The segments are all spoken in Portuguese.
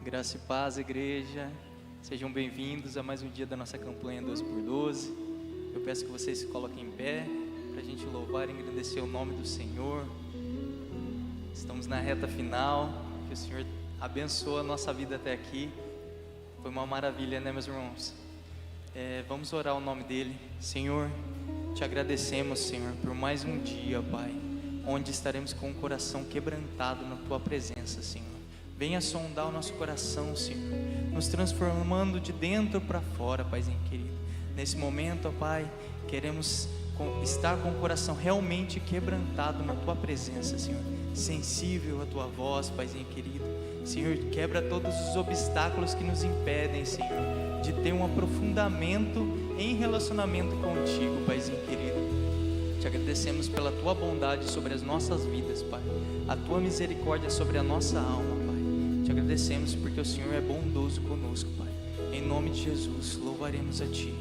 Graça e paz, igreja. Sejam bem-vindos a mais um dia da nossa campanha 12x12. Eu peço que vocês se coloquem em pé para a gente louvar e engrandecer o nome do Senhor. Estamos na reta final. Que o Senhor abençoe a nossa vida até aqui. Foi uma maravilha, né, meus irmãos? Vamos orar o nome dele. Senhor, te agradecemos, Senhor, por mais um dia, Pai, onde estaremos com o coração quebrantado na tua presença, Senhor. Venha sondar o nosso coração, Senhor, nos transformando de dentro para fora, Paizinho querido. Nesse momento, ó Pai, queremos estar com o coração realmente quebrantado na tua presença, Senhor, sensível à tua voz, Paizinho querido. Senhor, quebra todos os obstáculos que nos impedem, Senhor, de ter um aprofundamento em relacionamento contigo, Paizinho querido. Te agradecemos pela tua bondade sobre as nossas vidas, Pai, a tua misericórdia sobre a nossa alma, Pai. Te agradecemos porque o Senhor é bondoso conosco, Pai. Em nome de Jesus, louvaremos a Ti.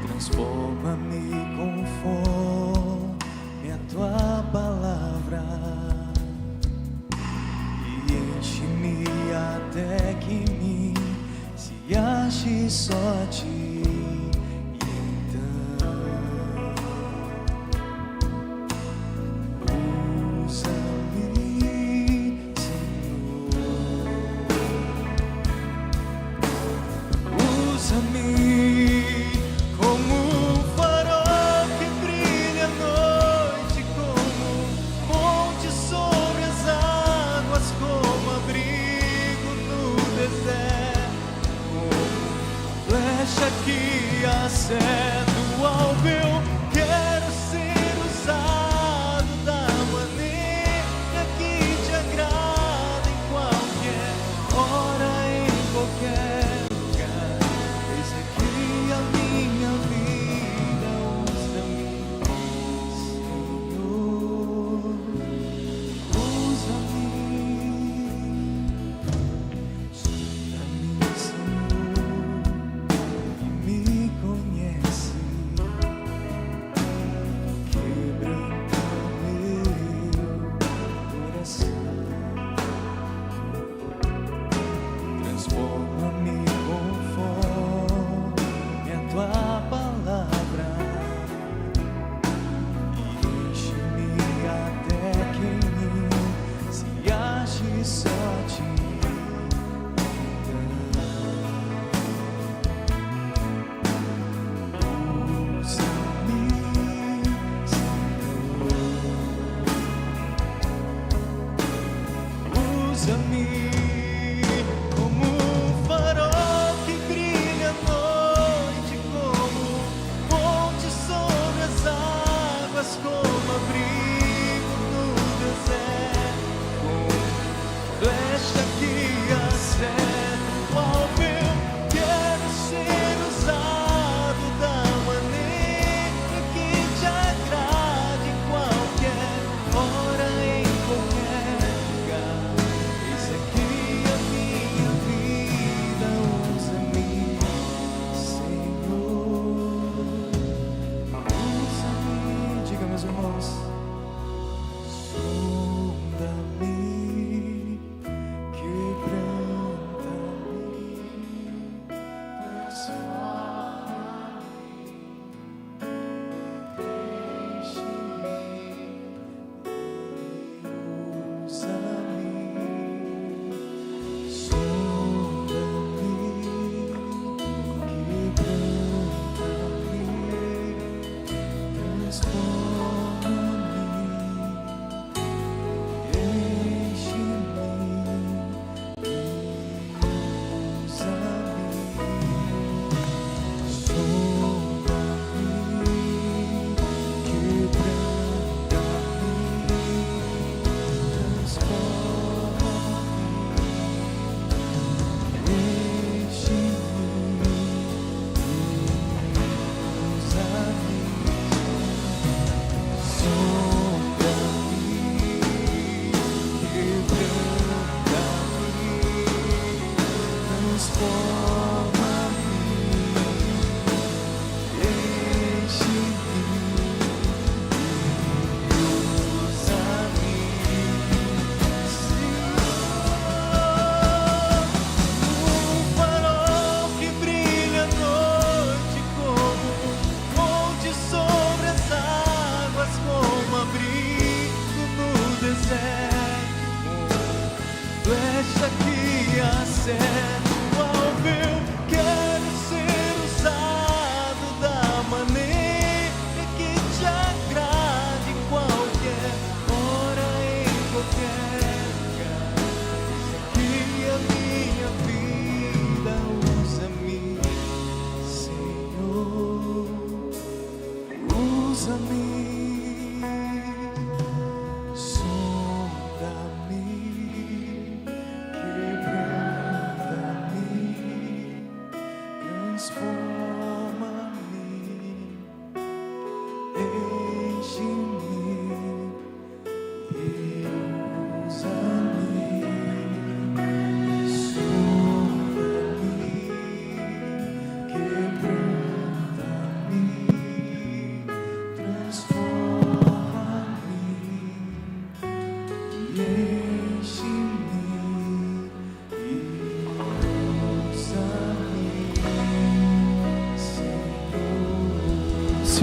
Transforma-me conforme a tua palavra e enche-me até que em mim se ache só a ti. Que acedo ao meu, quero ser usado da maneira que te agrada, em qualquer hora, em qualquer lugar. Eis aqui a minha vida, usa-me, Senhor, usa-me. Aqui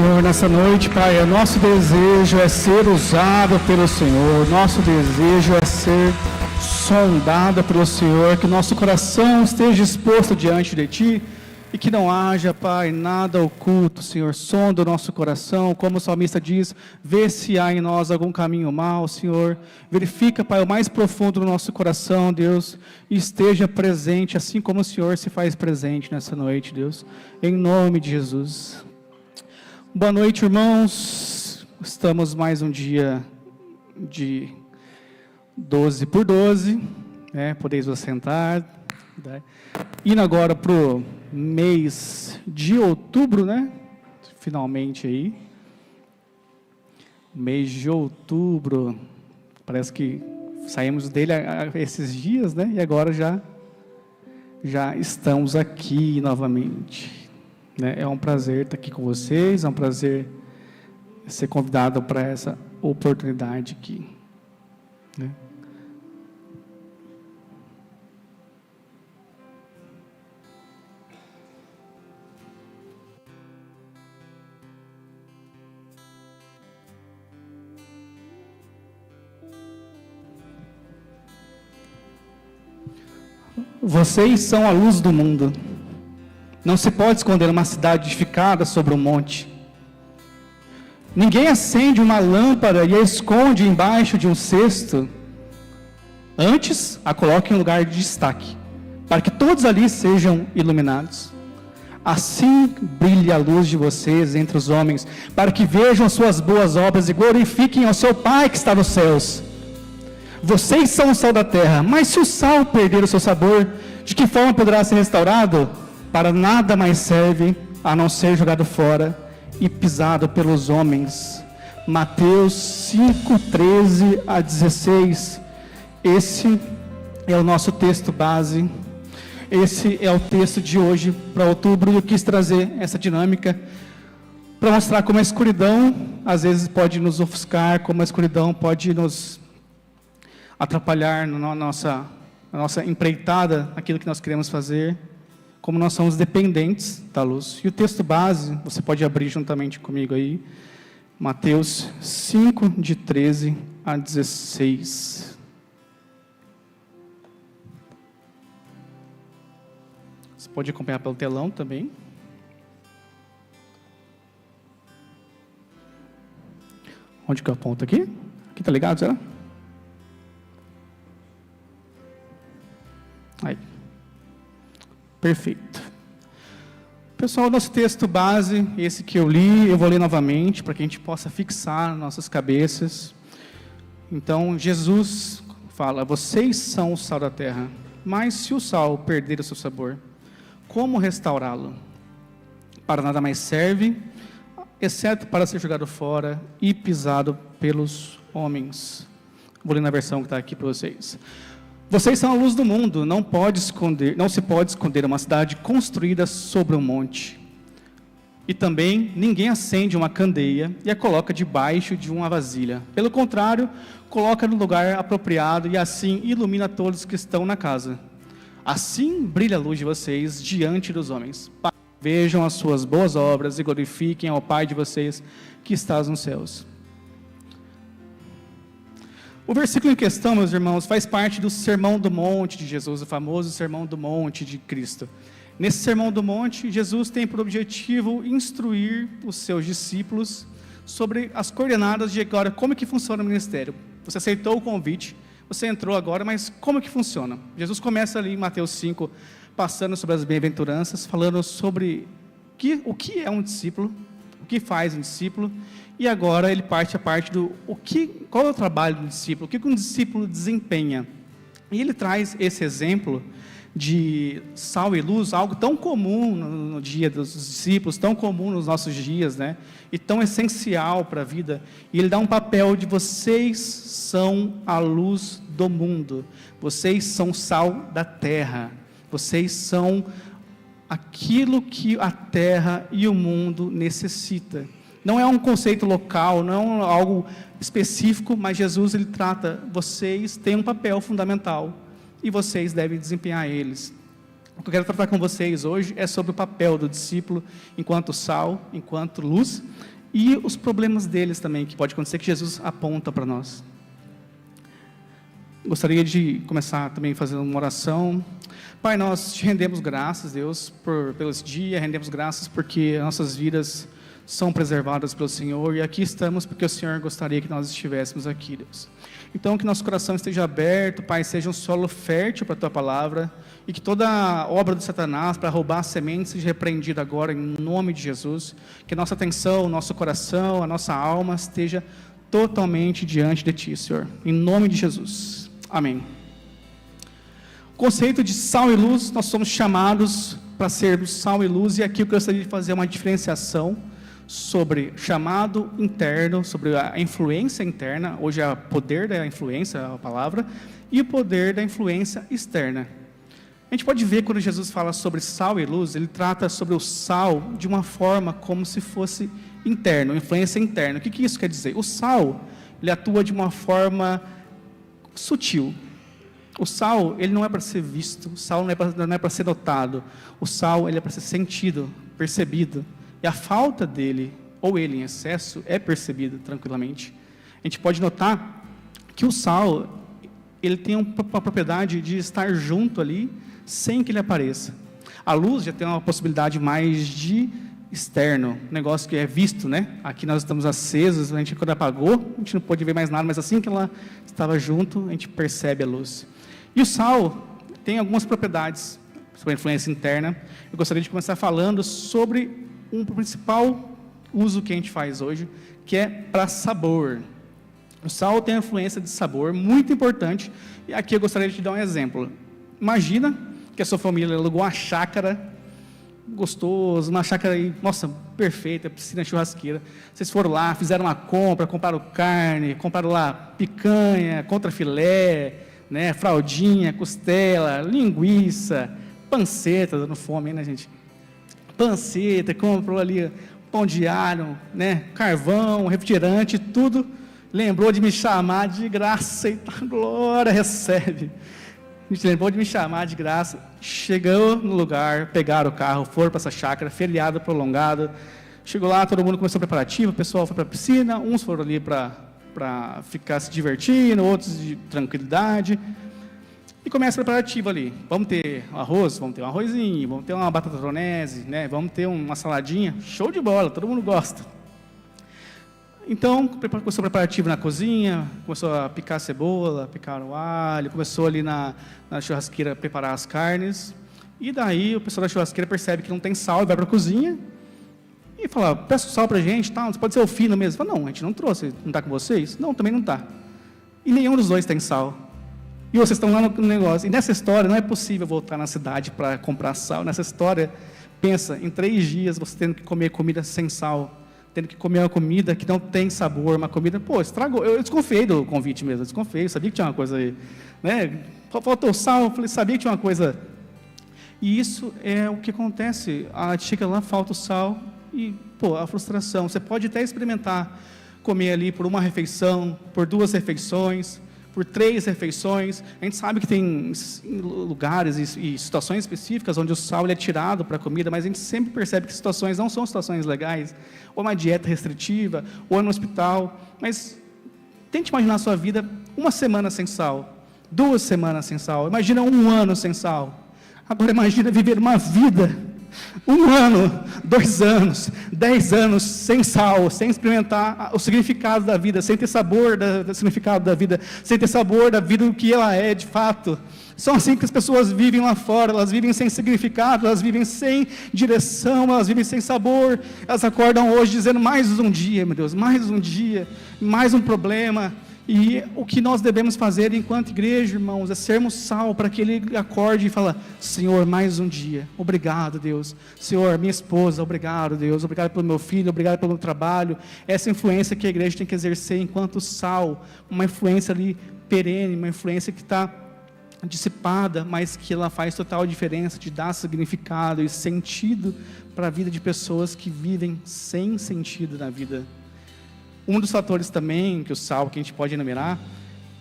Senhor nessa noite, Pai. O nosso desejo é ser usado pelo Senhor. Nosso desejo é ser sondado pelo Senhor. Que nosso coração esteja exposto diante de Ti e que não haja, Pai, nada oculto, Senhor. Sonda o nosso coração, como o salmista diz, vê se há em nós algum caminho mau, Senhor. Verifica, Pai, o mais profundo do nosso coração, Deus, e esteja presente, assim como o Senhor se faz presente nessa noite, Deus. Em nome de Jesus. Boa noite, irmãos. Estamos mais um dia de 12 por 12, podeis vos sentar, indo agora para o mês de outubro, finalmente aí, mês de outubro, parece que saímos dele esses dias, e agora já estamos aqui novamente, é um prazer estar aqui com vocês, é um prazer ser convidado para essa oportunidade aqui, Vocês são a luz do mundo. Não se pode esconder uma cidade edificada sobre um monte. Ninguém acende uma lâmpada e a esconde embaixo de um cesto. Antes, a coloca em lugar de destaque, para que todos ali sejam iluminados. Assim brilhe a luz de vocês entre os homens, para que vejam as suas boas obras e glorifiquem ao seu Pai que está nos céus. Vocês são o sal da terra, mas se o sal perder o seu sabor, de que forma poderá ser restaurado? Para nada mais serve, a não ser jogado fora e pisado pelos homens. Mateus 5, 13 a 16. Esse é o nosso texto base. Esse é o texto de hoje para outubro. Eu quis trazer essa dinâmica para mostrar como a escuridão às vezes pode nos ofuscar, como a escuridão pode nos atrapalhar na nossa empreitada, aquilo que nós queremos fazer, como nós somos dependentes da luz. E o texto base, você pode abrir juntamente comigo aí, Mateus 5, de 13 a 16. Você pode acompanhar pelo telão também. Onde que eu aponto aqui? Aqui, tá ligado, será? Aí. Perfeito. Pessoal, nosso texto base, esse que eu li, eu vou ler novamente, para que a gente possa fixar nossas cabeças. Então, Jesus fala, vocês são o sal da terra, mas se o sal perder o seu sabor, como restaurá-lo? Para nada mais serve, exceto para ser jogado fora e pisado pelos homens. Vou ler na versão que está aqui para vocês. Vocês são a luz do mundo, não se pode esconder uma cidade construída sobre um monte. E também, ninguém acende uma candeia e a coloca debaixo de uma vasilha. Pelo contrário, coloca no lugar apropriado e assim ilumina todos que estão na casa. Assim brilha a luz de vocês diante dos homens. Vejam as suas boas obras e glorifiquem ao Pai de vocês que está nos céus. O versículo em questão, meus irmãos, faz parte do Sermão do Monte de Jesus, o famoso Sermão do Monte de Cristo. Nesse Sermão do Monte, Jesus tem por objetivo instruir os seus discípulos sobre as coordenadas de agora, como que funciona o ministério. Você aceitou o convite, você entrou agora, mas como que funciona? Jesus começa ali em Mateus 5, passando sobre as bem-aventuranças, falando sobre o que é um discípulo, o que faz um discípulo, e agora ele parte a parte do qual é o trabalho do discípulo, o que um discípulo desempenha. E ele traz esse exemplo de sal e luz, algo tão comum no dia dos discípulos, tão comum nos nossos dias, e tão essencial para a vida. E ele dá um papel de vocês são a luz do mundo, vocês são sal da terra, vocês são aquilo que a terra e o mundo necessita. Não é um conceito local, não é algo específico, mas Jesus ele trata, vocês têm um papel fundamental e vocês devem desempenhar eles. O que eu quero tratar com vocês hoje é sobre o papel do discípulo enquanto sal, enquanto luz, e os problemas deles também, que pode acontecer, que Jesus aponta para nós. Gostaria de começar também fazendo uma oração. Pai, nós te rendemos graças, Deus, pelo esse dia, rendemos graças porque nossas vidas são preservadas pelo Senhor, e aqui estamos porque o Senhor gostaria que nós estivéssemos aqui, Deus. Então, que nosso coração esteja aberto, Pai, seja um solo fértil para a Tua Palavra, e que toda obra do Satanás para roubar a semente seja repreendida agora, em nome de Jesus. Que nossa atenção, nosso coração, a nossa alma esteja totalmente diante de Ti, Senhor, em nome de Jesus. Amém. O conceito de sal e luz, nós somos chamados para sermos sal e luz, e aqui eu gostaria de fazer uma diferenciação sobre chamado interno, sobre a influência interna, hoje é o poder da influência, a palavra, e o poder da influência externa. A gente pode ver quando Jesus fala sobre sal e luz, ele trata sobre o sal de uma forma como se fosse interno, influência interna. O que isso quer dizer? O sal, ele atua de uma forma sutil. O sal, ele não é para ser visto, o sal não é para ser notado, o sal, ele é para ser sentido, percebido. E a falta dele, ou ele em excesso, é percebida tranquilamente. A gente pode notar que o sal, ele tem uma propriedade de estar junto ali, sem que ele apareça. A luz já tem uma possibilidade mais de externo, negócio que é visto, né? Aqui nós estamos acesos, a gente quando apagou, a gente não pôde ver mais nada, mas assim que ela estava junto, a gente percebe a luz. E o sal tem algumas propriedades sobre a influência interna. Eu gostaria de começar falando sobre um principal uso que a gente faz hoje, que é para sabor. O sal tem a influência de sabor muito importante, e aqui eu gostaria de te dar um exemplo. Imagina que a sua família alugou uma chácara gostosa, uma chácara aí, nossa, perfeita, piscina, churrasqueira. Vocês foram lá, fizeram uma compra, compraram carne, compraram lá picanha, contrafilé, né, fraldinha, costela, linguiça, panceta, dando fome, hein, né, gente? Panceta, comprou ali pão de alho, né, carvão, refrigerante, tudo. Lembrou de me chamar de graça, e glória, recebe. A gente lembrou de me chamar de graça. Chegou no lugar, pegaram o carro, foram para essa chácara, feriado prolongado. Chegou lá, todo mundo começou preparativo, o pessoal foi para a piscina, uns foram ali para ficar se divertindo, outros de tranquilidade. E começa a preparativa ali. Vamos ter arroz, vamos ter um arrozinho, vamos ter uma batata tonese, né? Vamos ter uma saladinha. Show de bola, todo mundo gosta. Então, começou o preparativo na cozinha, começou a picar a cebola, picar o alho, começou ali na churrasqueira a preparar as carnes. E daí o pessoal da churrasqueira percebe que não tem sal e vai para a cozinha e fala, peça o sal para a gente, tá? Pode ser o fino mesmo. Fala, não, a gente não trouxe, não está com vocês? Não, também não está. E nenhum dos dois tem sal. E vocês estão lá no negócio. E nessa história, não é possível voltar na cidade para comprar sal. Nessa história, pensa, em 3 dias você tendo que comer comida sem sal, tendo que comer uma comida que não tem sabor, uma comida, estragou. Eu desconfiei do convite mesmo, eu desconfiei, eu sabia que tinha uma coisa aí, né? Faltou o sal, eu sabia que tinha uma coisa. E isso é o que acontece. A gente chega lá, falta o sal e, a frustração. Você pode até experimentar comer ali por uma refeição, por 2 refeições, por 3 refeições. A gente sabe que tem lugares e situações específicas onde o sal ele é tirado para a comida, mas a gente sempre percebe que situações não são situações legais, ou uma dieta restritiva, ou no hospital. Mas tente imaginar a sua vida 1 semana sem sal, 2 semanas sem sal, imagina 1 ano sem sal. Agora imagina viver uma vida 1 ano, 2 anos, 10 anos sem sal, sem experimentar o significado da vida, sem ter sabor do significado da vida, sem ter sabor da vida do que ela é de fato. São assim que as pessoas vivem lá fora, elas vivem sem significado, elas vivem sem direção, elas vivem sem sabor. Elas acordam hoje dizendo, mais um dia, meu Deus, mais um dia, mais um problema. E o que nós devemos fazer enquanto igreja, irmãos, é sermos sal, para que ele acorde e fale, Senhor, mais um dia, obrigado, Deus. Senhor, minha esposa, obrigado, Deus, obrigado pelo meu filho, obrigado pelo meu trabalho. Essa influência que a igreja tem que exercer enquanto sal, uma influência ali perene, uma influência que está dissipada, mas que ela faz total diferença de dar significado e sentido para a vida de pessoas que vivem sem sentido na vida. Um dos fatores também, que o sal, que a gente pode enumerar,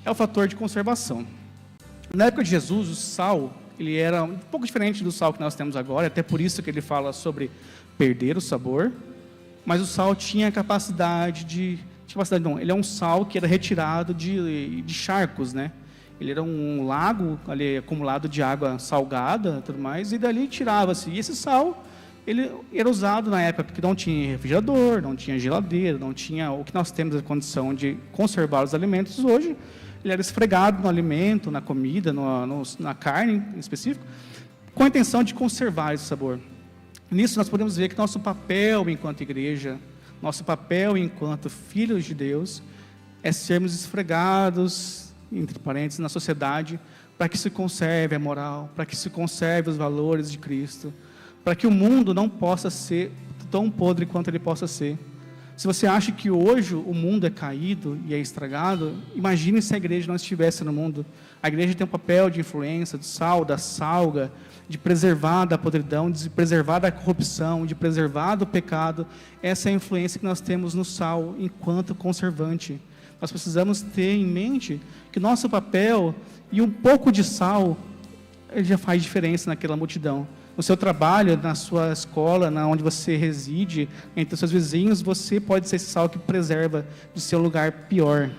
é o fator de conservação. Na época de Jesus, o sal, ele era um pouco diferente do sal que nós temos agora, até por isso que ele fala sobre perder o sabor, mas o sal tinha capacidade não, ele é um sal que era retirado de charcos, né? Ele era um lago ali, acumulado de água salgada, tudo mais, e dali tirava-se. E esse sal, ele era usado na época porque não tinha refrigerador, não tinha geladeira, não tinha o que nós temos a condição de conservar os alimentos hoje. Ele era esfregado no alimento, na comida, na carne em específico, com a intenção de conservar esse sabor. Nisso nós podemos ver que nosso papel enquanto igreja, nosso papel enquanto filhos de Deus, é sermos esfregados, entre parênteses, na sociedade, para que se conserve a moral, para que se conserve os valores de Cristo, para que o mundo não possa ser tão podre quanto ele possa ser. Se você acha que hoje o mundo é caído e é estragado, imagine se a igreja não estivesse no mundo. A igreja tem um papel de influência, de sal, da salga, de preservar da podridão, de preservar da corrupção, de preservar do pecado. Essa é a influência que nós temos no sal enquanto conservante. Nós precisamos ter em mente que nosso papel e um pouco de sal ele já faz diferença naquela multidão. No seu trabalho, na sua escola, onde você reside, entre os seus vizinhos, você pode ser esse sal que preserva de seu lugar pior.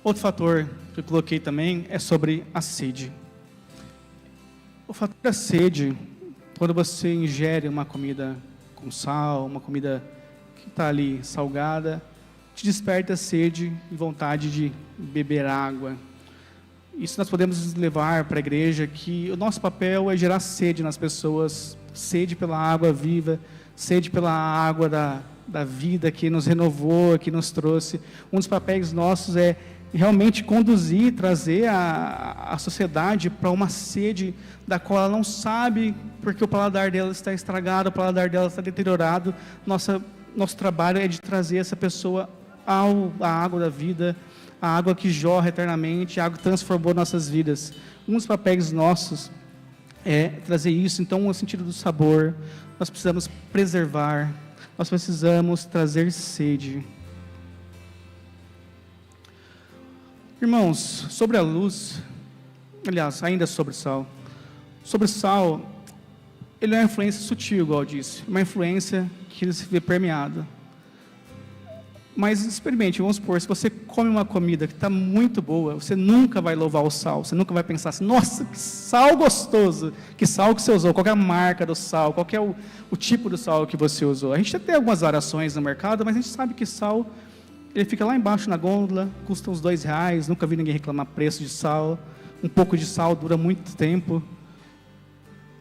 Outro fator que eu coloquei também é sobre a sede. O fator da sede, quando você ingere uma comida com sal, uma comida que está ali salgada, te desperta sede e vontade de beber água. Isso nós podemos levar para a igreja, que o nosso papel é gerar sede nas pessoas, sede pela água viva, sede pela água da vida que nos renovou, que nos trouxe. Um dos papéis nossos é realmente conduzir, trazer a sociedade para uma sede da qual ela não sabe, porque o paladar dela está estragado, o paladar dela está deteriorado. Nosso trabalho é de trazer essa pessoa à água da vida, a água que jorra eternamente, a água que transformou nossas vidas. Um dos papéis nossos é trazer isso. Então, no sentido do sabor, nós precisamos preservar, nós precisamos trazer sede. Irmãos, sobre a luz, aliás, ainda sobre sal. Sobre sal, ele é uma influência sutil, igual eu disse, uma influência que ele se vê permeada. Mas experimente, vamos supor, se você come uma comida que está muito boa, você nunca vai louvar o sal, você nunca vai pensar assim, nossa, que sal gostoso, que sal que você usou, qual é a marca do sal, qual é o tipo do sal que você usou. A gente tem algumas variações no mercado, mas a gente sabe que sal, ele fica lá embaixo na gôndola, custa uns R$2, nunca vi ninguém reclamar preço de sal, um pouco de sal dura muito tempo,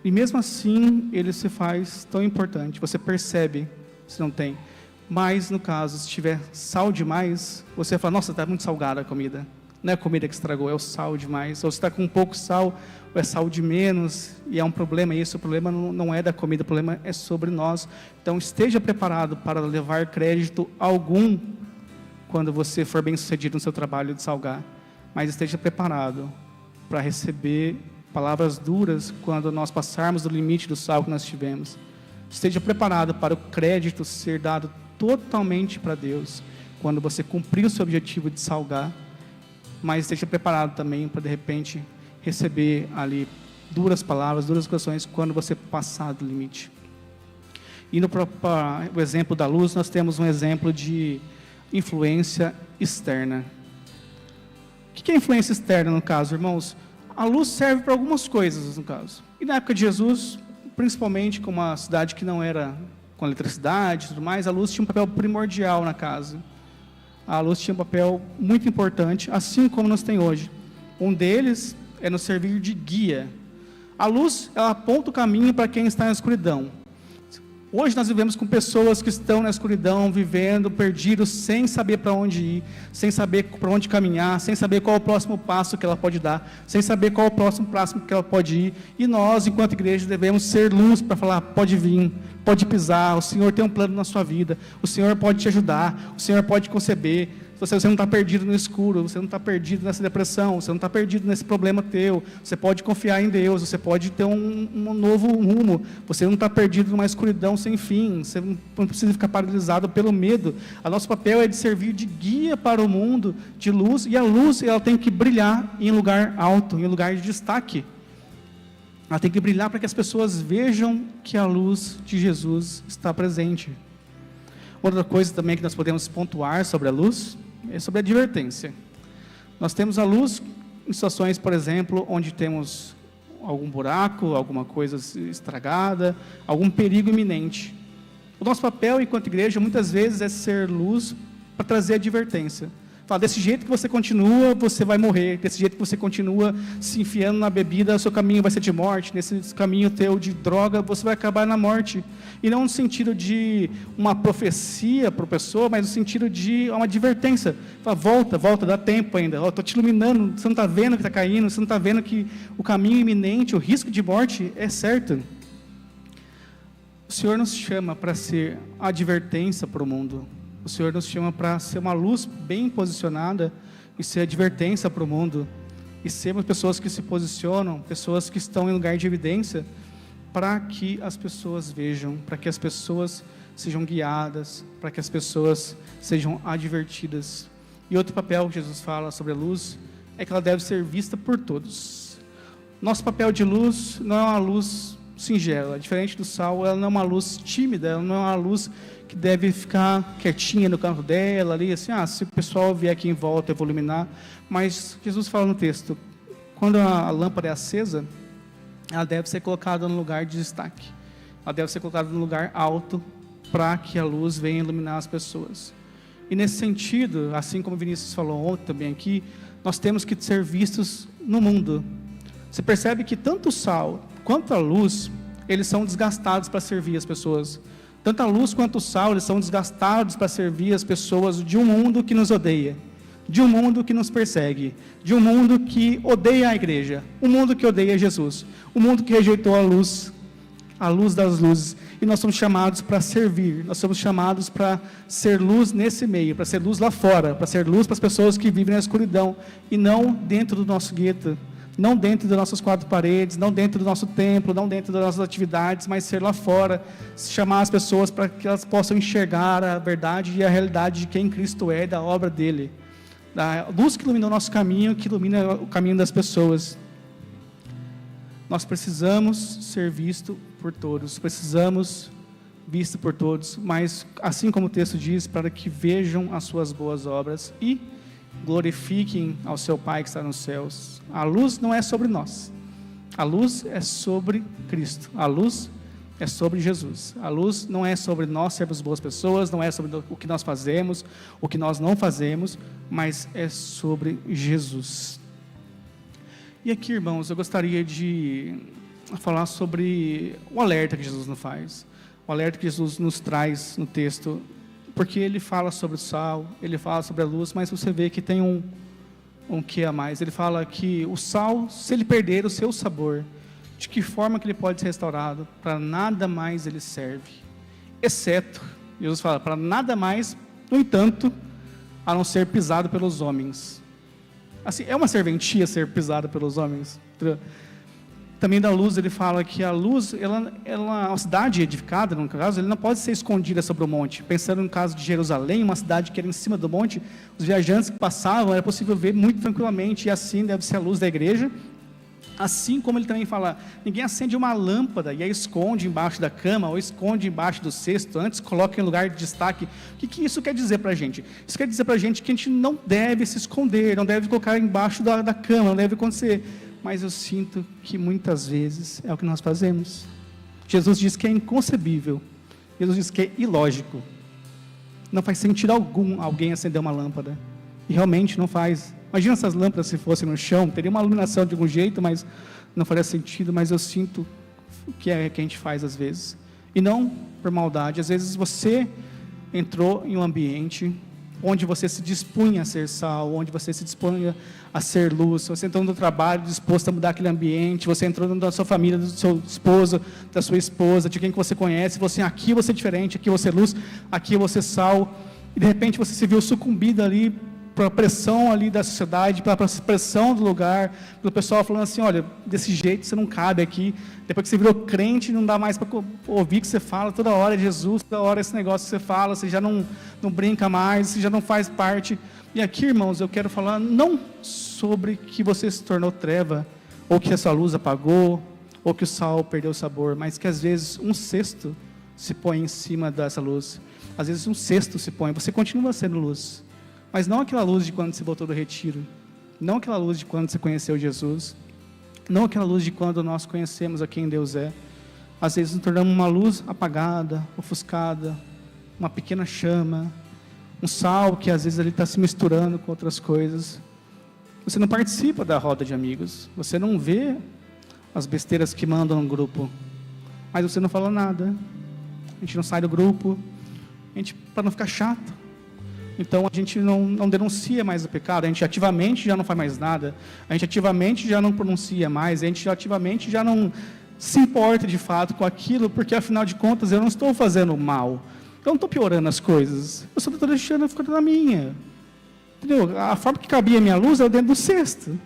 e mesmo assim, ele se faz tão importante, você percebe se não tem. Mas, no caso, se tiver sal demais, você vai falar, nossa, está muito salgada a comida. Não é a comida que estragou, é o sal demais. Ou se está com pouco sal, ou é sal de menos, e é um problema isso. O problema não é da comida, o problema é sobre nós. Então, esteja preparado para levar crédito algum quando você for bem sucedido no seu trabalho de salgar. Mas esteja preparado para receber palavras duras quando nós passarmos do limite do sal que nós tivemos. Esteja preparado para o crédito ser dado totalmente para Deus, quando você cumprir o seu objetivo de salgar, mas esteja preparado também para, de repente, receber ali duras palavras, duras questões, quando você passar do limite. Indo para o exemplo da luz, nós temos um exemplo de influência externa. O que é influência externa, no caso, irmãos? A luz serve para algumas coisas, no caso. E na época de Jesus, principalmente com uma cidade que não era com eletricidade e tudo mais, a luz tinha um papel primordial na casa. A luz tinha um papel muito importante, assim como nos tem hoje. Um deles é nos servir de guia. A luz, ela aponta o caminho para quem está na escuridão. Hoje nós vivemos com pessoas que estão na escuridão, vivendo, perdidos, sem saber para onde ir, sem saber para onde caminhar, sem saber qual é o próximo passo que ela pode dar, sem saber qual é o próximo passo que ela pode ir. E nós, enquanto igreja, devemos ser luz para falar, pode vir, pode pisar, o Senhor tem um plano na sua vida, o Senhor pode te ajudar, o Senhor pode conceber. Você não está perdido no escuro, você não está perdido nessa depressão, você não está perdido nesse problema teu. Você pode confiar em Deus, você pode ter um novo rumo. Você não está perdido numa escuridão sem fim. Você não precisa ficar paralisado pelo medo. O nosso papel é de servir de guia para o mundo, de luz, e a luz ela tem que brilhar em lugar alto, em lugar de destaque. Ela tem que brilhar para que as pessoas vejam que a luz de Jesus está presente. Outra coisa também que nós podemos pontuar sobre a luz é sobre a advertência. Nós temos a luz em situações, por exemplo, onde temos algum buraco, alguma coisa estragada, algum perigo iminente. O nosso papel enquanto igreja muitas vezes é ser luz para trazer advertência. Fala, desse jeito que você continua, você vai morrer. Desse jeito que você continua se enfiando na bebida, o seu caminho vai ser de morte. Nesse caminho teu de droga, você vai acabar na morte. E não no sentido de uma profecia para a pessoa, mas no sentido de uma advertência. Fala, volta, dá tempo ainda. Eu estou te iluminando, você não está vendo que está caindo, você não está vendo que o caminho iminente, o risco de morte é certo. O Senhor nos chama para ser advertência para o mundo. O Senhor nos chama para ser uma luz bem posicionada e ser advertência para o mundo. E sermos pessoas que se posicionam, pessoas que estão em lugar de evidência, para que as pessoas vejam, para que as pessoas sejam guiadas, para que as pessoas sejam advertidas. E outro papel que Jesus fala sobre a luz é que ela deve ser vista por todos. Nosso papel de luz não é uma luz singela, diferente do sal, ela não é uma luz tímida, ela não é uma luz que deve ficar quietinha no canto dela, ali, assim, se o pessoal vier aqui em volta, eu vou iluminar. Mas Jesus fala no texto, quando a lâmpada é acesa, ela deve ser colocada no lugar de destaque. Ela deve ser colocada no lugar alto, para que a luz venha iluminar as pessoas. E nesse sentido, assim como o Vinícius falou ontem também aqui, nós temos que ser vistos no mundo. Você percebe que tanto o sal quanto a luz, eles são desgastados para servir as pessoas. Tanto a luz quanto o sal, eles são desgastados para servir as pessoas de um mundo que nos odeia, de um mundo que nos persegue, de um mundo que odeia a igreja, um mundo que odeia Jesus, um mundo que rejeitou a luz das luzes. E nós somos chamados para servir, nós somos chamados para ser luz nesse meio, para ser luz lá fora, para ser luz para as pessoas que vivem na escuridão, e não dentro do nosso gueto, não dentro das nossas quatro paredes, não dentro do nosso templo, não dentro das nossas atividades, mas ser lá fora, chamar as pessoas para que elas possam enxergar a verdade e a realidade de quem Cristo é, da obra dele, da luz que ilumina o nosso caminho, que ilumina o caminho das pessoas. Nós precisamos ser vistos por todos, mas assim como o texto diz, para que vejam as suas boas obras e glorifiquem ao seu Pai que está nos céus. A luz não é sobre nós, a luz é sobre Cristo, a luz é sobre Jesus. A luz não é sobre nós sermos boas pessoas, não é sobre o que nós fazemos, o que nós não fazemos, mas é sobre Jesus. E aqui, irmãos, eu gostaria de falar sobre o alerta que Jesus nos faz, o alerta que Jesus nos traz no texto, porque ele fala sobre o sal, ele fala sobre a luz, mas você vê que tem um que a mais. Ele fala que o sal, se ele perder o seu sabor, de que forma que ele pode ser restaurado? Para nada mais ele serve, exceto, Jesus fala, para nada mais, no entanto, a não ser pisado pelos homens. Assim, é uma serventia ser pisada pelos homens. Também da luz, ele fala que a luz, a cidade edificada, no caso, ele não pode ser escondida sobre o monte. Pensando no caso de Jerusalém, uma cidade que era em cima do monte, os viajantes que passavam, era possível ver muito tranquilamente, e assim deve ser a luz da igreja. Assim como ele também fala, ninguém acende uma lâmpada e a esconde embaixo da cama, ou esconde embaixo do cesto, antes coloca em lugar de destaque. O que isso quer dizer para a gente? Isso quer dizer para a gente que a gente não deve se esconder, não deve colocar embaixo da cama, não deve acontecer. Mas eu sinto que muitas vezes é o que nós fazemos. Jesus diz que é inconcebível, Jesus diz que é ilógico, não faz sentido algum alguém acender uma lâmpada, e realmente não faz. Imagina essas lâmpadas se fossem no chão, teria uma iluminação de algum jeito, mas não faria sentido. Mas eu sinto que é o que a gente faz às vezes, e não por maldade. Às vezes você entrou em um ambiente onde você se dispunha a ser sal, onde você se dispunha a ser luz, você entrou no trabalho disposto a mudar aquele ambiente, você entrou na sua família, do seu esposo, da sua esposa, de quem que você conhece, aqui você é diferente, aqui você é luz, aqui você é sal, e de repente você se viu sucumbido ali a pressão ali da sociedade, pela pressão do lugar, pelo pessoal falando assim, olha, desse jeito você não cabe aqui, depois que você virou crente, não dá mais para ouvir o que você fala, toda hora é Jesus, toda hora esse negócio que você fala, você já não brinca mais, você já não faz parte. E aqui, irmãos, eu quero falar não sobre que você se tornou treva, ou que a sua luz apagou, ou que o sal perdeu o sabor, mas que às vezes um cesto se põe em cima dessa luz, às vezes um cesto se põe, você continua sendo luz, mas não aquela luz de quando você voltou do retiro, não aquela luz de quando você conheceu Jesus, não aquela luz de quando nós conhecemos a quem Deus é. Às vezes nos tornamos uma luz apagada, ofuscada, uma pequena chama, um sal que às vezes ele está se misturando com outras coisas. Você não participa da roda de amigos, você não vê as besteiras que mandam no grupo, mas você não fala nada, a gente não sai do grupo, para não ficar chato. Então a gente não denuncia mais o pecado, a gente ativamente já não faz mais nada, a gente ativamente já não pronuncia mais, a gente ativamente já não se importa de fato com aquilo, porque afinal de contas eu não estou fazendo mal, eu não estou piorando as coisas, eu só estou deixando ficar na minha, entendeu? A forma que cabia a minha luz era dentro do cesto,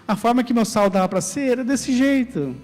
a forma que meu sal dava para ser era desse jeito.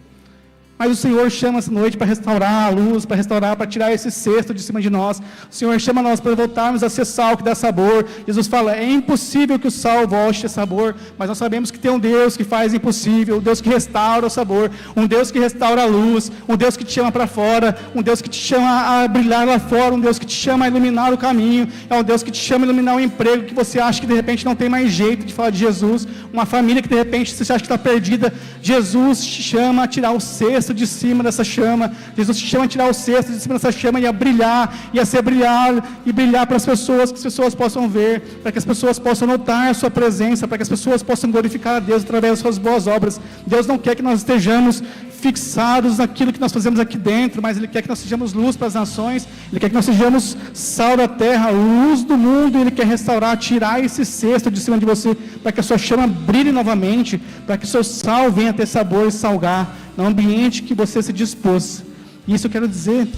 Mas o Senhor chama essa noite para restaurar a luz, para restaurar, para tirar esse cesto de cima de nós. O Senhor chama nós para voltarmos a ser sal que dá sabor. Jesus fala, é impossível que o sal volte a ter sabor, mas nós sabemos que tem um Deus que faz impossível, um Deus que restaura o sabor, um Deus que restaura a luz, um Deus que te chama para fora, um Deus que te chama a brilhar lá fora, um Deus que te chama a iluminar o caminho, é um Deus que te chama a iluminar o emprego que você acha que de repente não tem mais jeito de falar de Jesus, uma família que de repente você acha que está perdida. Jesus te chama a tirar o cesto de cima dessa chama, Jesus te chama a tirar o cesto de cima dessa chama e a brilhar, e a ser brilhar, e brilhar para as pessoas, que as pessoas possam ver, para que as pessoas possam notar a sua presença, para que as pessoas possam glorificar a Deus através das suas boas obras. Deus não quer que nós estejamos fixados naquilo que nós fazemos aqui dentro, mas Ele quer que nós sejamos luz para as nações, Ele quer que nós sejamos sal da terra, luz do mundo, Ele quer restaurar, tirar esse cesto de cima de você, para que a sua chama brilhe novamente, para que o seu sal venha ter sabor e salgar, no ambiente que você se dispôs. E isso eu quero dizer,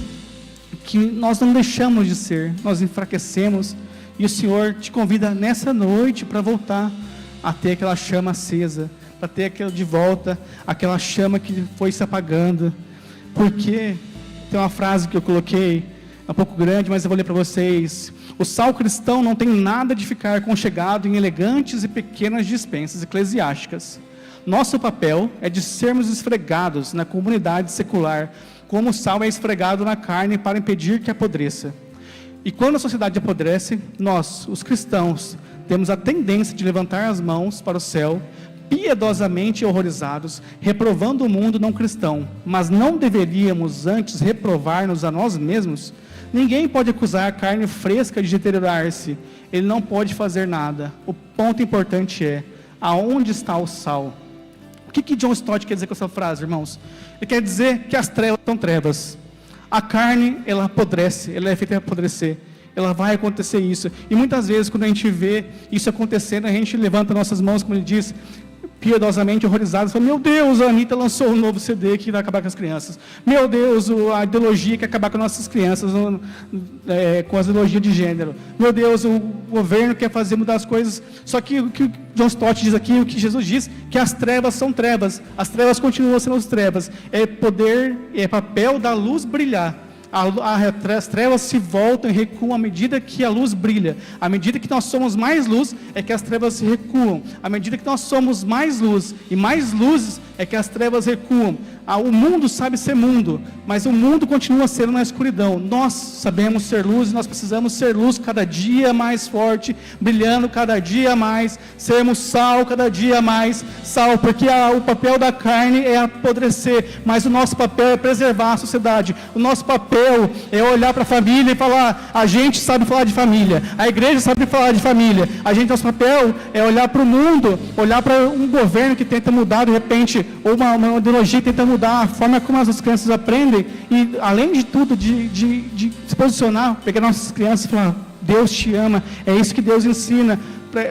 que nós não deixamos de ser, nós enfraquecemos, e o Senhor te convida nessa noite para voltar a ter aquela chama acesa, para ter aquilo de volta, aquela chama que foi se apagando, porque tem uma frase que eu coloquei, é um pouco grande, mas eu vou ler para vocês. O sal cristão não tem nada de ficar aconchegado em elegantes e pequenas dispensas eclesiásticas. Nosso papel é de sermos esfregados na comunidade secular, como o sal é esfregado na carne para impedir que apodreça. E quando a sociedade apodrece, nós, os cristãos, temos a tendência de levantar as mãos para o céu, piedosamente horrorizados, reprovando o mundo não cristão. Mas não deveríamos antes reprovar-nos a nós mesmos? Ninguém pode acusar a carne fresca de deteriorar-se, ele não pode fazer nada. O ponto importante é, aonde está o sal? O que John Stott quer dizer com essa frase, irmãos? Ele quer dizer que as trevas são trevas. A carne, ela apodrece, ela é feita para apodrecer. Ela vai acontecer isso. E muitas vezes, quando a gente vê isso acontecendo, a gente levanta nossas mãos, como ele diz, piedosamente horrorizados, fala, meu Deus, a Anitta lançou um novo CD que vai acabar com as crianças. Meu Deus, a ideologia quer acabar com nossas crianças, com as ideologias de gênero. Meu Deus, o governo quer fazer mudar as coisas. Só que o que John Stott diz aqui, o que Jesus diz, que as trevas são trevas. As trevas continuam sendo as trevas. É poder, é papel da luz brilhar. As trevas se voltam e recuam à medida que a luz brilha. À medida que nós somos mais luz, é que as trevas se recuam. À medida que nós somos mais luz e mais luzes, é que as trevas recuam. O mundo sabe ser mundo, mas o mundo continua sendo na escuridão. Nós sabemos ser luz, nós precisamos ser luz cada dia mais forte, brilhando cada dia mais, sermos sal cada dia mais, sal, porque o papel da carne é apodrecer, mas o nosso papel é preservar a sociedade. O nosso papel é olhar para a família e falar, a gente sabe falar de família, a igreja sabe falar de família, nosso papel é olhar para o mundo, olhar para um governo que tenta mudar de repente, ou uma ideologia que tenta mudar a forma como as crianças aprendem, e além de tudo, de se posicionar, pegar nossas crianças e falar, Deus te ama, é isso que Deus ensina.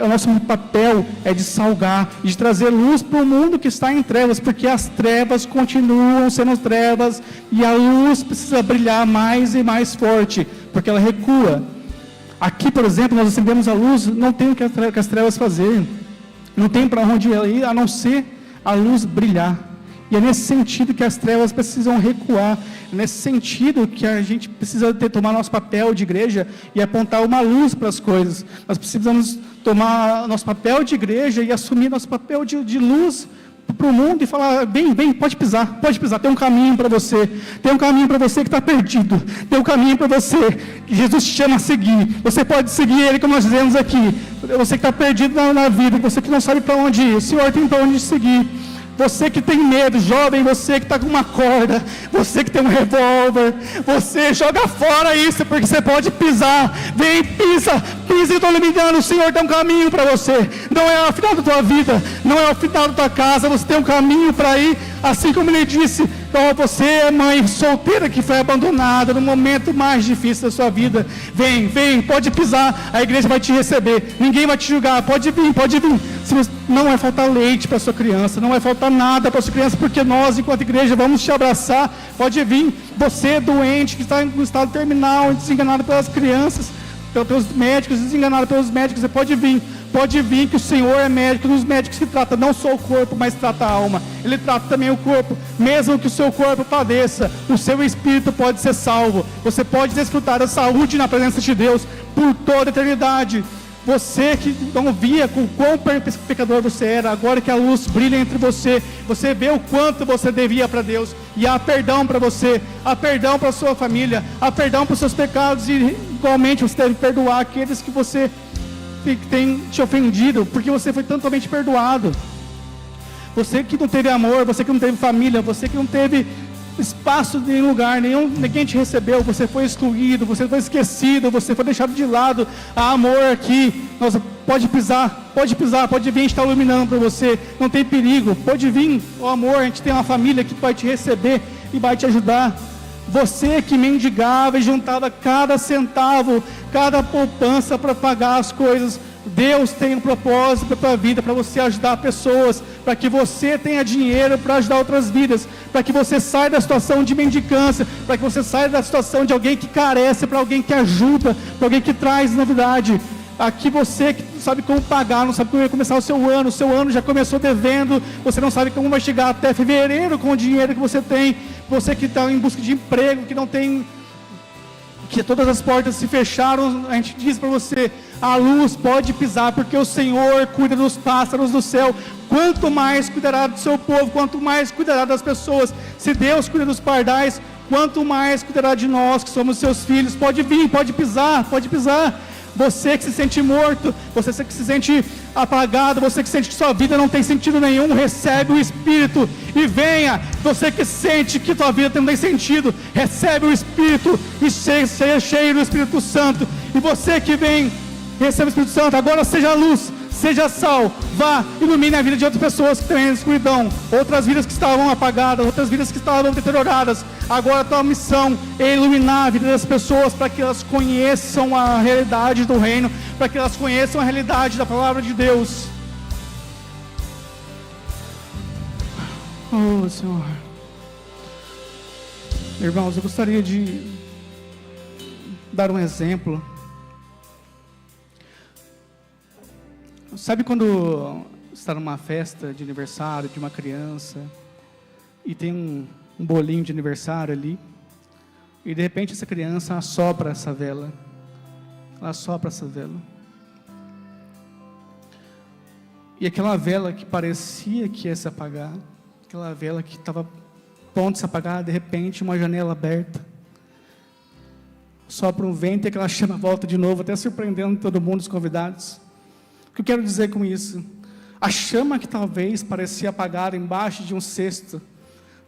O nosso papel é de salgar, de trazer luz para o mundo que está em trevas, porque as trevas continuam sendo trevas, e a luz precisa brilhar mais e mais forte, porque ela recua. Aqui, por exemplo, nós acendemos a luz, não tem o que as trevas fazer, não tem para onde ir, a não ser a luz brilhar. E é nesse sentido que as trevas precisam recuar, é nesse sentido que a gente precisa tomar nosso papel de igreja e apontar uma luz para as coisas. Nós precisamos tomar nosso papel de igreja e assumir nosso papel de luz para o mundo e falar, vem, pode pisar, tem um caminho para você, tem um caminho para você que está perdido, tem um caminho para você, que Jesus te chama a seguir, você pode seguir Ele como nós dizemos aqui, você que está perdido na vida, você que não sabe para onde ir, o Senhor tem para onde seguir. Você que tem medo, jovem, você que está com uma corda, você que tem um revólver, você joga fora isso, porque você pode pisar. Vem, pisa, e estou iluminando. O Senhor tem um caminho para você. Não é o final da tua vida, não é o final da tua casa. Você tem um caminho para ir, assim como Ele disse. Então você é mãe solteira que foi abandonada no momento mais difícil da sua vida. Vem, pode pisar. A igreja vai te receber. Ninguém vai te julgar. Pode vir. Não vai faltar leite para sua criança, não vai faltar nada para sua criança, porque nós, enquanto igreja, vamos te abraçar. Pode vir. Você doente, que está em estado terminal, desenganado pelas crianças, pelos médicos, desenganado pelos médicos, você pode vir. Pode vir, que o Senhor é médico, dos médicos que trata não só o corpo, mas trata a alma. Ele trata também o corpo. Mesmo que o seu corpo padeça, o seu espírito pode ser salvo. Você pode desfrutar da saúde na presença de Deus por toda a eternidade. Você que não via com quão pecador você era, agora que a luz brilha entre você, você vê o quanto você devia para Deus, e há perdão para você, há perdão para a sua família, há perdão para os seus pecados, e igualmente você deve perdoar aqueles que você tem te ofendido, porque você foi totalmente perdoado. Você que não teve amor, você que não teve família, você que não teve espaço em lugar nenhum, ninguém te recebeu, você foi excluído, você foi esquecido, você foi deixado de lado. Há amor aqui. Nossa, pode pisar, pode vir, a gente está iluminando para você, não tem perigo, pode vir, o amor, a gente tem uma família que vai te receber e vai te ajudar. Você que mendigava e juntava cada centavo, cada poupança para pagar as coisas, Deus tem um propósito para a tua vida, para você ajudar pessoas, para que você tenha dinheiro para ajudar outras vidas, para que você saia da situação de mendicância, para que você saia da situação de alguém que carece, para alguém que ajuda, para alguém que traz novidade. Aqui você que não sabe como pagar, não sabe como vai começar o seu ano já começou devendo, você não sabe como vai chegar até fevereiro com o dinheiro que você tem, você que está em busca de emprego, que não tem, que todas as portas se fecharam, a gente diz para você, a luz pode pisar, porque o Senhor cuida dos pássaros do céu. Quanto mais cuidará do seu povo, quanto mais cuidará das pessoas. Se Deus cuida dos pardais, quanto mais cuidará de nós que somos seus filhos. Pode vir, pode pisar. Você que se sente morto, você que se sente apagado, você que sente que sua vida não tem sentido nenhum, recebe o Espírito e venha. Você que sente que sua vida não tem sentido, recebe o Espírito e seja cheio do Espírito Santo. E você que vem, recebe o Espírito Santo, agora seja luz, seja sal, vá, ilumine a vida de outras pessoas que estão em escuridão, outras vidas que estavam apagadas, outras vidas que estavam deterioradas. Agora a tua missão é iluminar a vida das pessoas, para que elas conheçam a realidade do reino, para que elas conheçam a realidade da palavra de Deus. Oh, Senhor. Irmãos, eu gostaria de dar um exemplo. Sabe quando está numa festa de aniversário de uma criança e tem um bolinho de aniversário ali, e de repente essa criança assopra essa vela, e aquela vela que parecia que ia se apagar, aquela vela que estava pronta a se apagar, de repente uma janela aberta, sopra um vento e aquela chama volta de novo, até surpreendendo todo mundo, os convidados. O que eu quero dizer com isso? A chama que talvez parecia apagada embaixo de um cesto,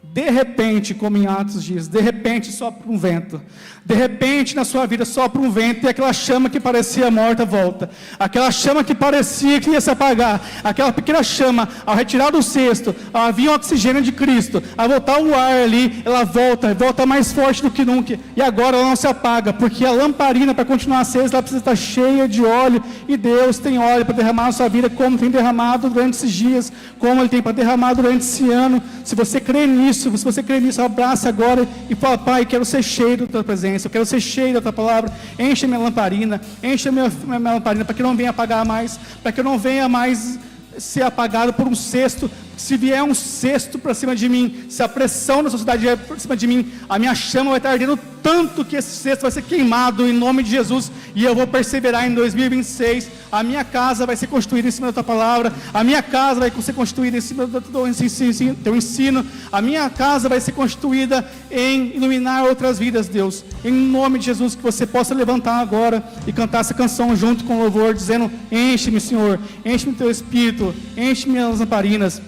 de repente, como em Atos diz, de repente sopra um vento, de repente na sua vida sopra um vento, e aquela chama que parecia morta volta, aquela chama que parecia que ia se apagar, aquela pequena chama, ao retirar do cesto, ao havia oxigênio de Cristo, ao voltar o ar ali, ela volta mais forte do que nunca, e agora ela não se apaga, porque a lamparina, para continuar acesa, ela precisa estar cheia de óleo, e Deus tem óleo para derramar na sua vida, como tem derramado durante esses dias, como Ele tem para derramar durante esse ano. Se você crê nisso, nisso, se você crê nisso, abraça agora e fala: Pai, eu quero ser cheio da Tua presença, eu quero ser cheio da Tua palavra. Enche minha lamparina, enche minha lamparina, para que eu não venha apagar mais, para que eu não venha mais ser apagado por um cesto. Se vier um cesto para cima de mim, se a pressão da sociedade vier para cima de mim, a minha chama vai estar ardendo tanto que esse cesto vai ser queimado em nome de Jesus, e eu vou perseverar em 2026. A minha casa vai ser construída em cima da Tua palavra, a minha casa vai ser construída em cima do Teu ensino, a minha casa vai ser construída em iluminar outras vidas, Deus. Em nome de Jesus, que você possa levantar agora e cantar essa canção junto com o louvor, dizendo: enche-me, Senhor, enche-me do Teu Espírito, enche-me as lamparinas,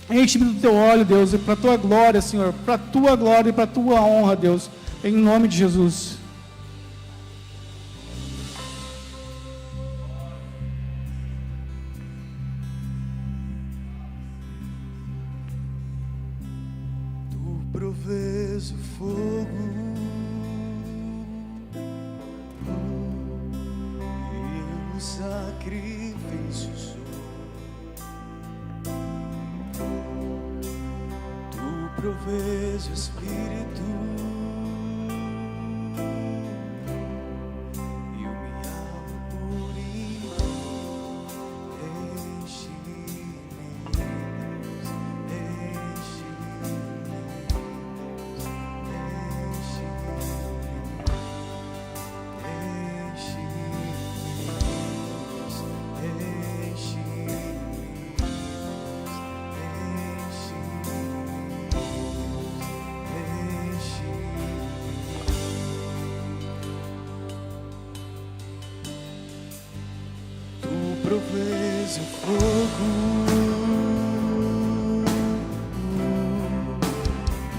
enche-me do Teu óleo, Deus, e para a Tua glória, Senhor, para a Tua glória e para a Tua honra, Deus, em nome de Jesus. Tu provês o fogo e o sacrifício sou. Tu provês o Espírito e eu me abro por inteiro. Enche-me, Deus, enche-me, provês o fogo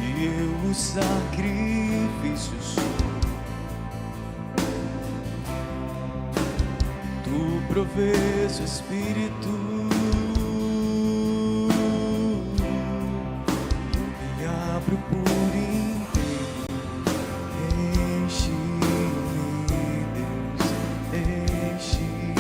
e eu o sacrifício sou. Tu provês o Espírito, me abro por inteiro. Enche-me, Deus, enche-me.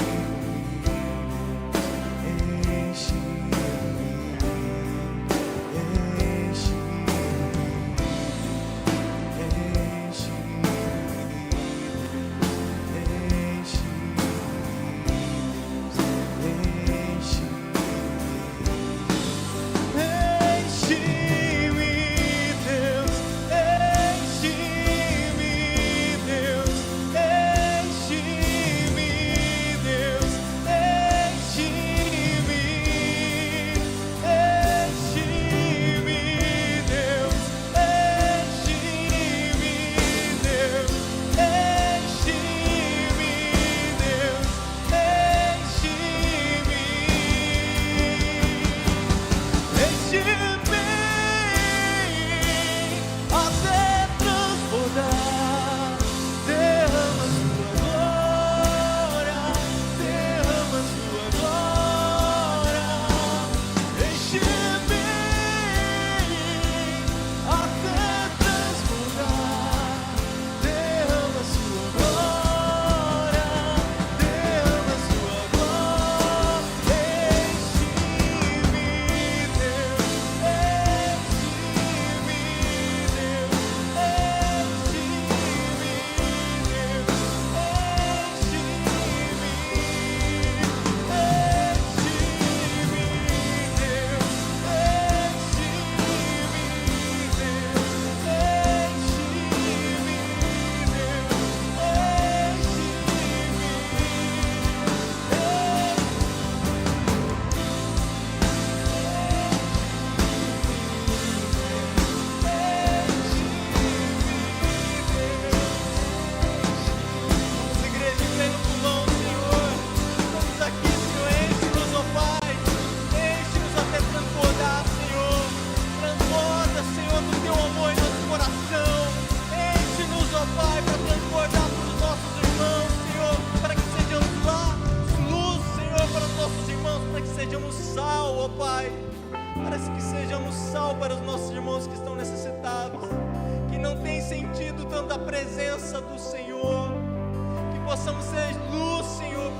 possamos ser luz, Senhor,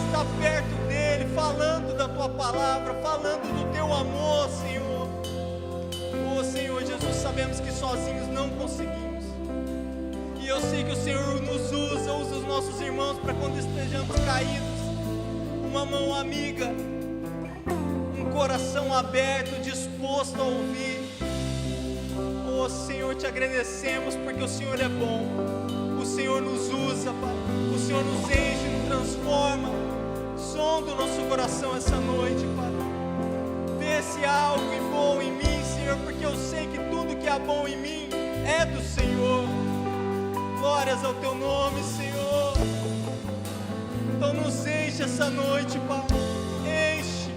estar perto dEle, falando da Tua palavra, falando do Teu amor, Senhor. Oh, Senhor, sabemos que sozinhos não conseguimos. E eu sei que o Senhor nos usa os nossos irmãos para quando estejamos caídos, uma mão amiga, um coração aberto, disposto a ouvir. Oh Senhor, te agradecemos porque o Senhor é bom, o Senhor nos usa, Pai, o Senhor nos enche, nos transforma. Sonda o nosso coração essa noite, Pai. Vê se há algo bom em mim, Senhor, porque eu sei que tudo que há bom em mim é do Senhor. Glórias ao Teu nome, Senhor. Então nos enche essa noite, Pai. Enche.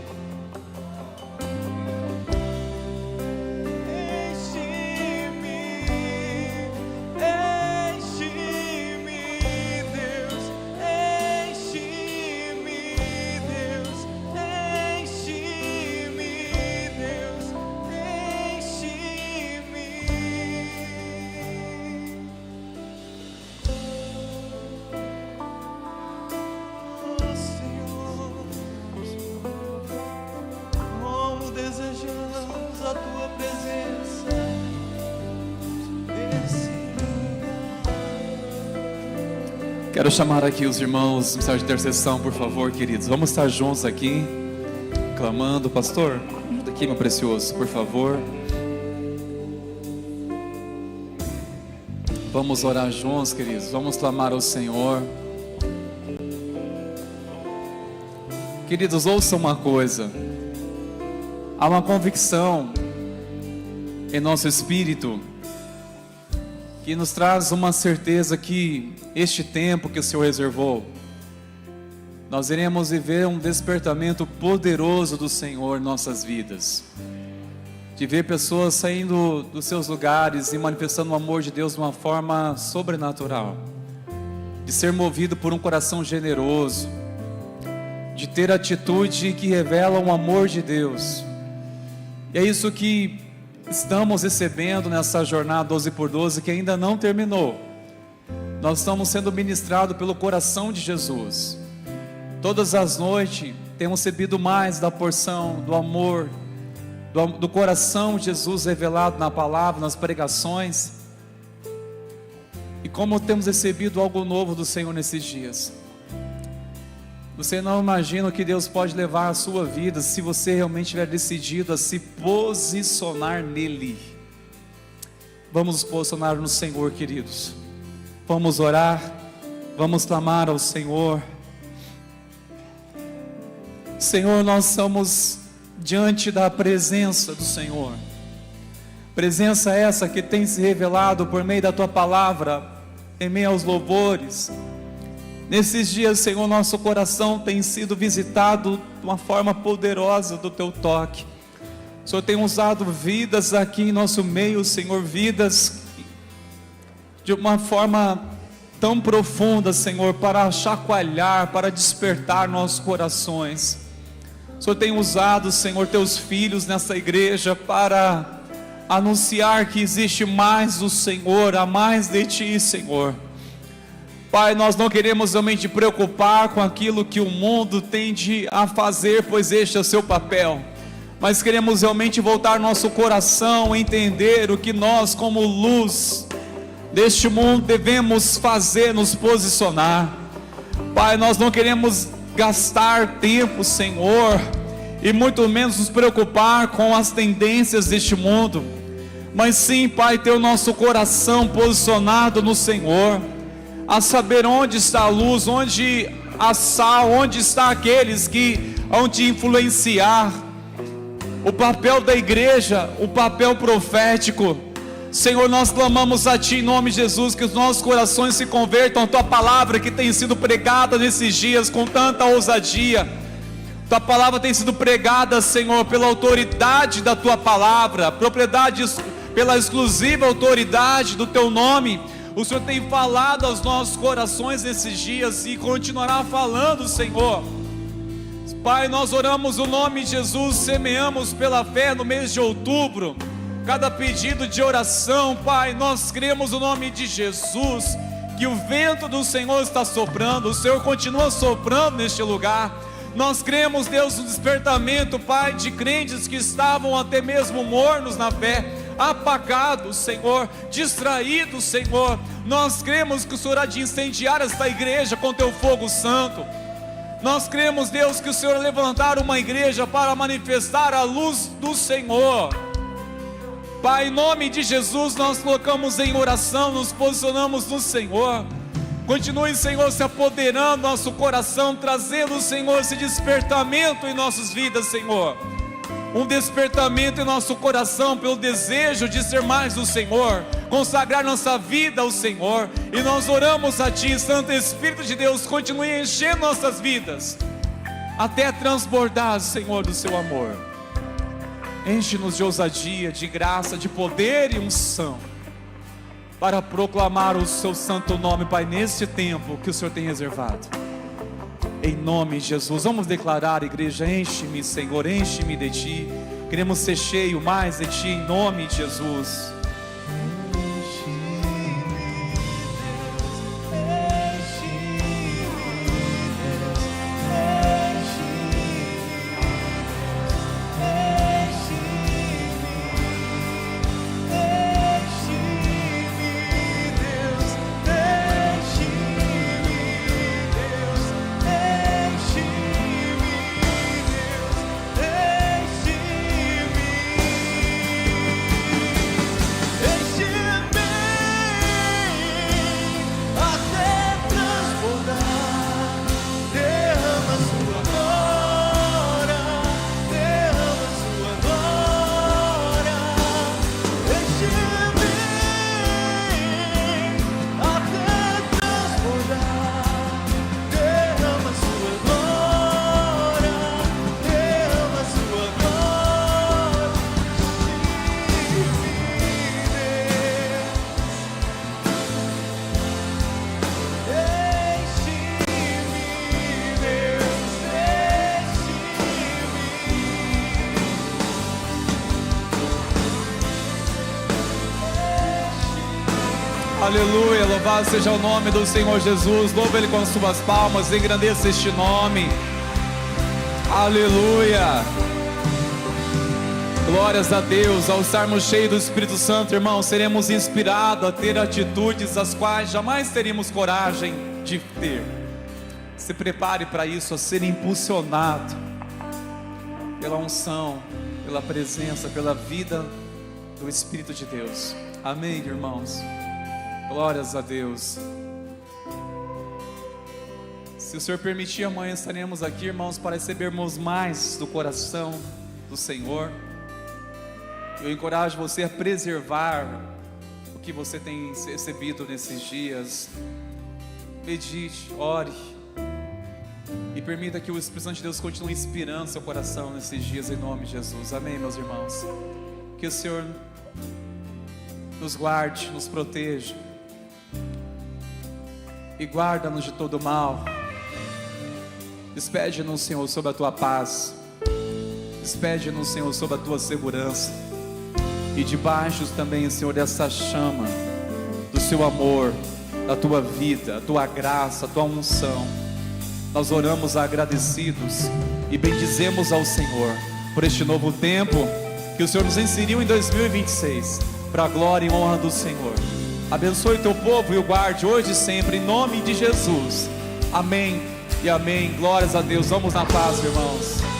Quero chamar aqui os irmãos no ministério de intercessão, por favor, queridos. Vamos estar juntos aqui, clamando. Pastor, ajuda aqui, meu precioso, por favor. Vamos orar juntos, queridos. Vamos clamar ao Senhor. Queridos, ouçam uma coisa. Há uma convicção em nosso espírito que nos traz uma certeza que este tempo que o Senhor reservou, nós iremos viver um despertamento poderoso do Senhor em nossas vidas, de ver pessoas saindo dos seus lugares e manifestando o amor de Deus de uma forma sobrenatural, de ser movido por um coração generoso, de ter atitude que revela o amor de Deus. E é isso que estamos recebendo nessa jornada 12 por 12, que ainda não terminou. Nós estamos sendo ministrados pelo coração de Jesus. Todas as noites temos recebido mais da porção do amor, do coração de Jesus revelado na palavra, nas pregações. E como temos recebido algo novo do Senhor nesses dias. Você não imagina o que Deus pode levar à sua vida se você realmente estiver decidido a se posicionar nele. Vamos nos posicionar no Senhor, queridos. Vamos orar, vamos clamar ao Senhor. Senhor, nós estamos diante da presença do Senhor. Presença essa que tem se revelado por meio da Tua palavra, em meio aos louvores. Nesses dias, Senhor, nosso coração tem sido visitado de uma forma poderosa do Teu toque. O Senhor tem usado vidas aqui em nosso meio, Senhor, vidas de uma forma tão profunda, Senhor, para chacoalhar, para despertar nossos corações. O Senhor tem usado, Senhor, Teus filhos nessa igreja para anunciar que existe mais do Senhor, há mais de Ti, Senhor. Pai, nós não queremos realmente preocupar com aquilo que o mundo tende a fazer, pois este é o seu papel. Mas queremos realmente voltar nosso coração, entender o que nós, como luz deste mundo, devemos fazer, nos posicionar. Pai, nós não queremos gastar tempo, Senhor, e muito menos nos preocupar com as tendências deste mundo, mas sim, Pai, ter o nosso coração posicionado no Senhor, a saber onde está a luz, onde a sal, onde está aqueles que vão te influenciar. O papel da igreja, o papel profético. Senhor, nós clamamos a Ti em nome de Jesus, que os nossos corações se convertam à Tua palavra que tem sido pregada nesses dias com tanta ousadia. Tua palavra tem sido pregada, Senhor, pela autoridade da Tua palavra, pela exclusiva autoridade do Teu nome. O Senhor tem falado aos nossos corações nesses dias e continuará falando, Senhor. Pai, nós oramos o nome de Jesus, semeamos pela fé no mês de outubro. Cada pedido de oração, Pai, nós cremos no nome de Jesus, que o vento do Senhor está soprando, o Senhor continua soprando neste lugar. Nós cremos, Deus, no despertamento, Pai, de crentes que estavam até mesmo mornos na fé, apagados, Senhor, distraídos, Senhor. Nós cremos que o Senhor há de incendiar esta igreja com teu fogo santo. Nós cremos, Deus, que o Senhor levantar uma igreja para manifestar a luz do Senhor. Pai, em nome de Jesus, nós colocamos em oração, nos posicionamos no Senhor. Continue, Senhor, se apoderando do nosso coração, trazendo, Senhor, esse despertamento em nossas vidas, Senhor. Um despertamento em nosso coração pelo desejo de ser mais do Senhor, consagrar nossa vida ao Senhor. E nós oramos a Ti, Santo Espírito de Deus, continue enchendo nossas vidas, até transbordar, Senhor, do Seu amor. Enche-nos de ousadia, de graça, de poder e unção, para proclamar o Seu santo nome, Pai, neste tempo que o Senhor tem reservado. Em nome de Jesus, vamos declarar, igreja: enche-me, Senhor, enche-me de Ti. Queremos ser cheio mais de Ti, em nome de Jesus. Aleluia, louvado seja o nome do Senhor Jesus. Louva Ele com as suas palmas, engrandeça este nome. Aleluia. Glórias a Deus. Ao estarmos cheios do Espírito Santo, irmãos, seremos inspirados a ter atitudes as quais jamais teríamos coragem de ter. Se prepare para isso, a ser impulsionado pela unção, pela presença, pela vida do Espírito de Deus. Amém, irmãos? Glórias a Deus. Se o Senhor permitir, amanhã estaremos aqui, irmãos, para recebermos mais do coração do Senhor. Eu encorajo você a preservar o que você tem recebido nesses dias. Medite, ore e permita que o Espírito Santo de Deus continue inspirando seu coração nesses dias, em nome de Jesus. Amém, meus irmãos? Que o Senhor nos guarde, nos proteja e guarda-nos de todo mal. Despede-nos, Senhor, sobre a Tua paz. Despede-nos, Senhor, sobre a Tua segurança. E debaixo também, Senhor, dessa chama do Seu amor, da Tua vida, a Tua graça, a Tua unção, nós oramos agradecidos e bendizemos ao Senhor por este novo tempo que o Senhor nos inseriu em 2026, para a glória e honra do Senhor. Abençoe o Teu povo e o guarde hoje e sempre, em nome de Jesus. Amém e amém. Glórias a Deus. Vamos na paz, irmãos.